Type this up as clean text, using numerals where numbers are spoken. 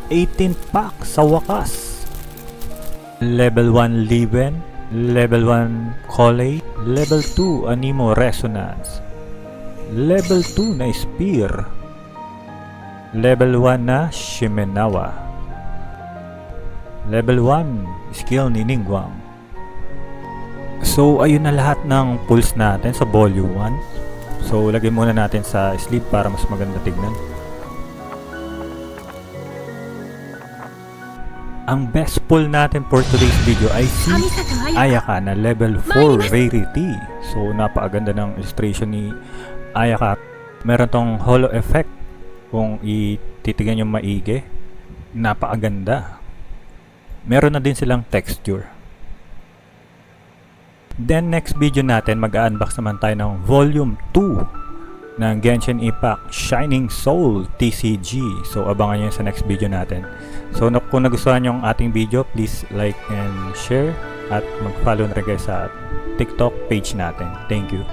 18 pack sa wakas. Level 1 Leven, Level 1 Collei, Level 2 Anemo Resonance, Level 2 na Spear, Level 1 na Shimenawa, Level 1 skill ni Ningguang. So ayun na lahat ng pulls natin sa volume 1. So lagay muna natin sa sleeve para mas maganda tignan. Ang best pull natin for today's video ay si Ayaka na level 4 rarity. So napakaganda ng illustration ni Ayaka. Meron tong holo effect kung ititigan yung maigi. Napakaganda. Meron na din silang texture. Then next video natin mag-unbox naman tayo ng volume 2 ng Genshin Impact Shining Soul TCG. So abangan nyo sa next video natin. So kung nagustuhan nyo ang ating video, please like and share at mag-follow na rin kayo sa TikTok page natin. Thank you.